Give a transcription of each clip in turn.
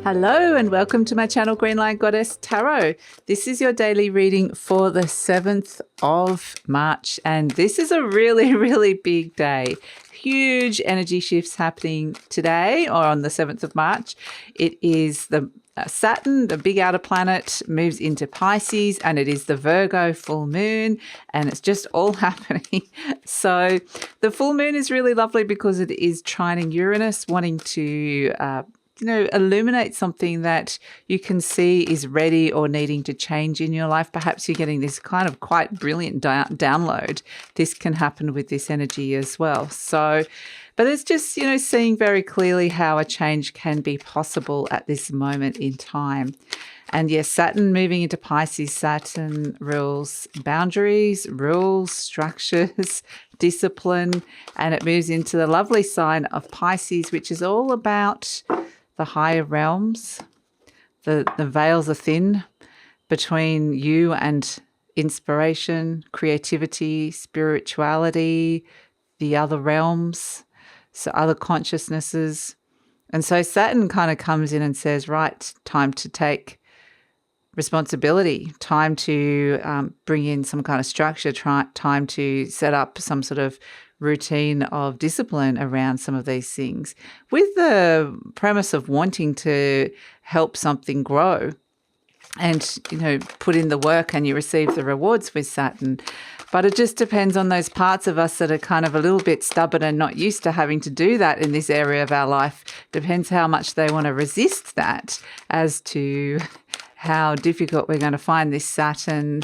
Hello and welcome to my channel Green Light Goddess Tarot. This is your daily reading for the 7th of March, and this is a really big day. Huge energy shifts happening today, or on the 7th of March. It is the Saturn, the big outer planet, moves into Pisces, and it is the Virgo full moon, and it's just all happening. So the full moon is really lovely because it is trining Uranus, wanting to illuminate something that you can see is ready or needing to change in your life. Perhaps you're getting this kind of quite brilliant download. This can happen with this energy as well. So, but it's just, seeing very clearly how a change can be possible at this moment in time. And yes, Saturn moving into Pisces. Saturn rules boundaries, rules, structures, discipline, and it moves into the lovely sign of Pisces, which is all about the higher realms. The veils are thin between you and inspiration, creativity, spirituality, the other realms, so other consciousnesses. And so Saturn kind of comes in and says, right, time to take responsibility, time to bring in some kind of structure, time to set up some sort of routine of discipline around some of these things, with the premise of wanting to help something grow and, put in the work and you receive the rewards with Saturn. But it just depends on those parts of us that are kind of a little bit stubborn and not used to having to do that in this area of our life. Depends how much they want to resist that as to how difficult we're going to find this Saturn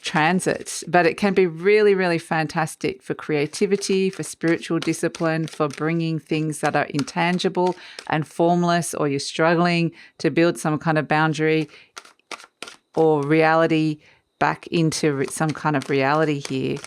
transit. But it can be really fantastic for creativity, for spiritual discipline, for bringing things that are intangible and formless, or you're struggling to build some kind of boundary or reality back into some kind of reality here.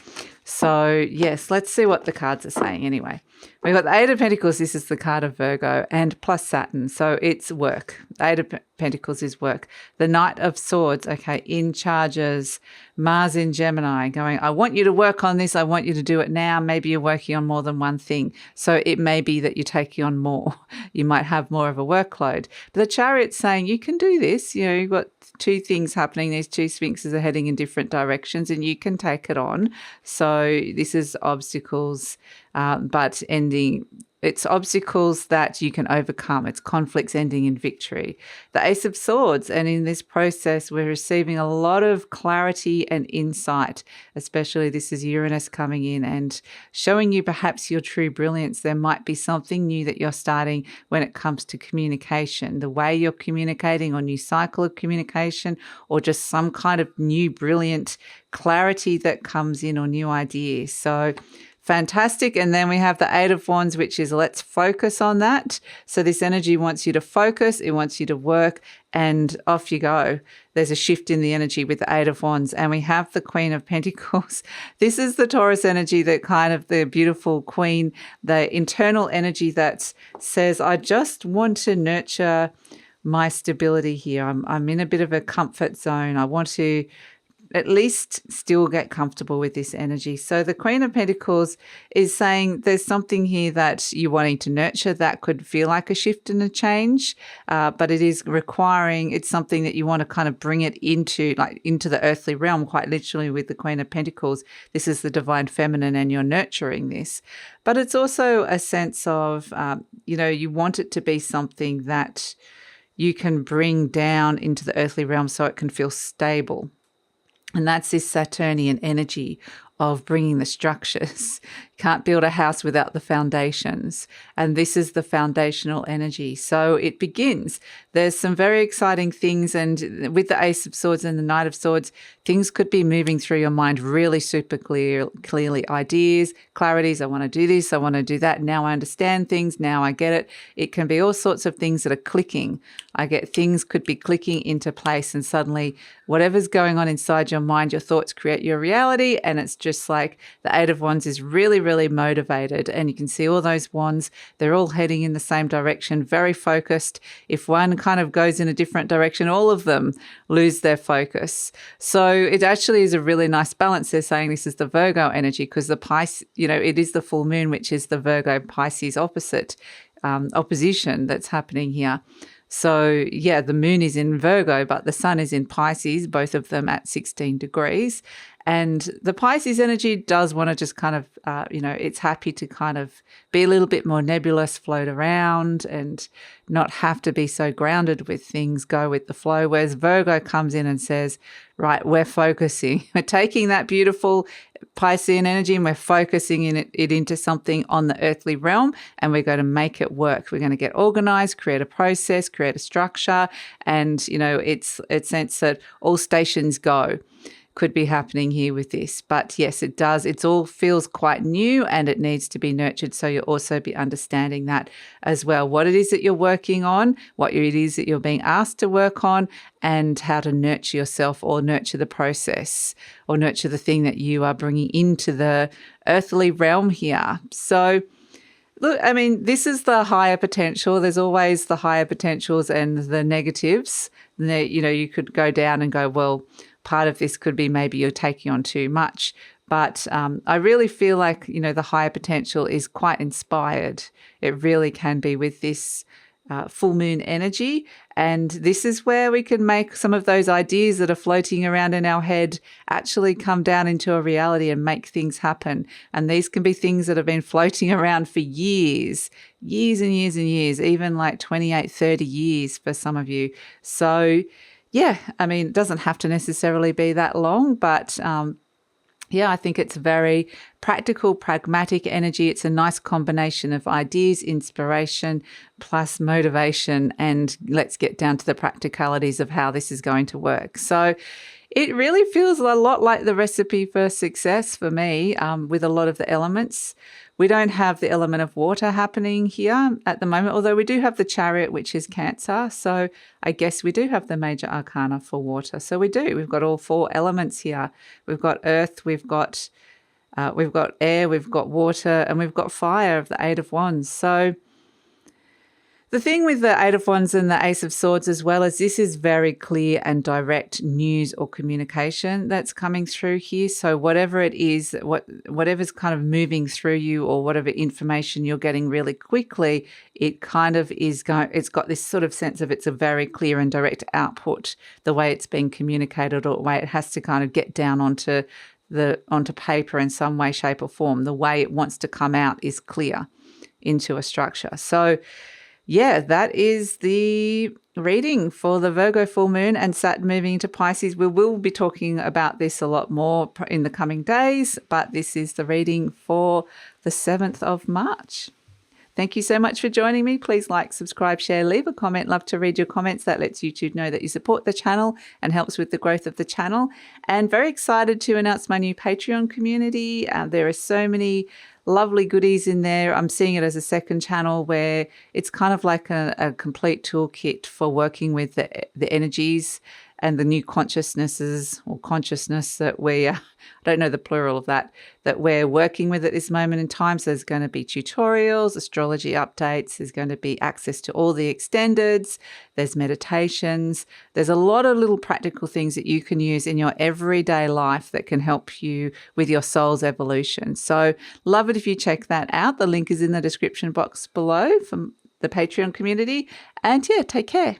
So yes, let's see what the cards are saying anyway. We've got the Eight of Pentacles. This is the card of Virgo, and plus Saturn. So it's work. The Eight of Pentacles is work. The Knight of Swords, okay, in charges. Mars in Gemini going, I want you to work on this. I want you to do it now. Maybe you're working on more than one thing. So it may be that you're taking on more. You might have more of a workload. But the Chariot's saying you can do this. You've got two things happening. These two sphinxes are heading in different directions and you can take it on. So this is obstacles, but it's obstacles that you can overcome. It's conflicts ending in victory. The Ace of Swords, and in this process, we're receiving a lot of clarity and insight, especially this is Uranus coming in and showing you perhaps your true brilliance. There might be something new that you're starting when it comes to communication, the way you're communicating, or new cycle of communication, or just some kind of new brilliant clarity that comes in, or new ideas. So fantastic. And then we have the Eight of Wands, which is let's focus on that. So this energy wants you to focus. It wants you to work, and off you go. There's a shift in the energy with the Eight of Wands. And we have the Queen of Pentacles. This is the Taurus energy, that kind of the beautiful queen, the internal energy that says, I just want to nurture my stability here. I'm in a bit of a comfort zone. I want to at least still get comfortable with this energy. So the Queen of Pentacles is saying there's something here that you're wanting to nurture that could feel like a shift and a change, but it is requiring, it's something that you want to kind of bring it into the earthly realm, quite literally with the Queen of Pentacles. This is the divine feminine and you're nurturing this. But it's also a sense of, you want it to be something that you can bring down into the earthly realm so it can feel stable. And that's this Saturnian energy of bringing the structures. You can't build a house without the foundations. And this is the foundational energy. So it begins. There's some very exciting things. And with the Ace of Swords and the Knight of Swords, things could be moving through your mind really super clearly. Ideas, clarities. I want to do this. I want to do that. Now I understand things. Now I get it. It can be all sorts of things that are clicking. I get things could be clicking into place, and suddenly whatever's going on inside your mind, your thoughts create your reality. And it's just like the Eight of Wands is really motivated, and you can see all those wands, they're all heading in the same direction, very focused. If one kind of goes in a different direction, all of them lose their focus. So it actually is a really nice balance. They're saying this is the Virgo energy because the Pisces, it is the full moon, which is the Virgo Pisces opposition that's happening here. So, yeah, the moon is in Virgo, but the sun is in Pisces, both of them at 16 degrees. And the Pisces energy does want to just kind of, it's happy to kind of be a little bit more nebulous, float around and not have to be so grounded with things, go with the flow. Whereas Virgo comes in and says, right, we're focusing. We're taking that beautiful Piscean energy and we're focusing it into something on the earthly realm, and we're going to make it work. We're going to get organized, create a process, create a structure. And, it's a sense that all stations go. Could be happening here with this. But yes, it does. It all feels quite new and it needs to be nurtured. So you'll also be understanding that as well. What it is that you're working on, what it is that you're being asked to work on, and how to nurture yourself or nurture the process or nurture the thing that you are bringing into the earthly realm here. So look, I mean, this is the higher potential. There's always the higher potentials and the negatives. You could go down and go, well, part of this could be maybe you're taking on too much. But I really feel like, the higher potential is quite inspired. It really can be with this full moon energy. And this is where we can make some of those ideas that are floating around in our head actually come down into a reality and make things happen. And these can be things that have been floating around for years and years and years, even like 28, 30 years for some of you. So yeah, I mean, it doesn't have to necessarily be that long, but I think it's very practical, pragmatic energy. It's a nice combination of ideas, inspiration, plus motivation, and let's get down to the practicalities of how this is going to work. So it really feels a lot like the recipe for success for me, with a lot of the elements. We don't have the element of water happening here at the moment, although we do have the Chariot, which is Cancer. So I guess we do have the major arcana for water. So we do. We've got all 4 elements here. We've got earth, we've got air, we've got water, and we've got fire of the 8 of Wands. So the thing with the 8 of Wands and the Ace of Swords as well is this is very clear and direct news or communication that's coming through here. So whatever it is, whatever's kind of moving through you or whatever information you're getting really quickly, it kind of is it's got this sort of sense of it's a very clear and direct output, the way it's being communicated or the way it has to kind of get down onto paper in some way, shape or form. The way it wants to come out is clear into a structure. So yeah, that is the reading for the Virgo full moon and Saturn moving into Pisces. We will be talking about this a lot more in the coming days, but this is the reading for the 7th of March. Thank you so much for joining me. Please like, subscribe, share, leave a comment. Love to read your comments. That lets YouTube know that you support the channel and helps with the growth of the channel. And very excited to announce my new Patreon community. There are so many lovely goodies in there. I'm seeing it as a second channel where it's kind of like a complete toolkit for working with the energies and the new consciousnesses or consciousness that I don't know the plural of that we're working with at this moment in time. So there's going to be tutorials, astrology updates, there's going to be access to all the extendeds, there's meditations, there's a lot of little practical things that you can use in your everyday life that can help you with your soul's evolution. So love it if you check that out. The link is in the description box below from the Patreon community. And yeah, take care.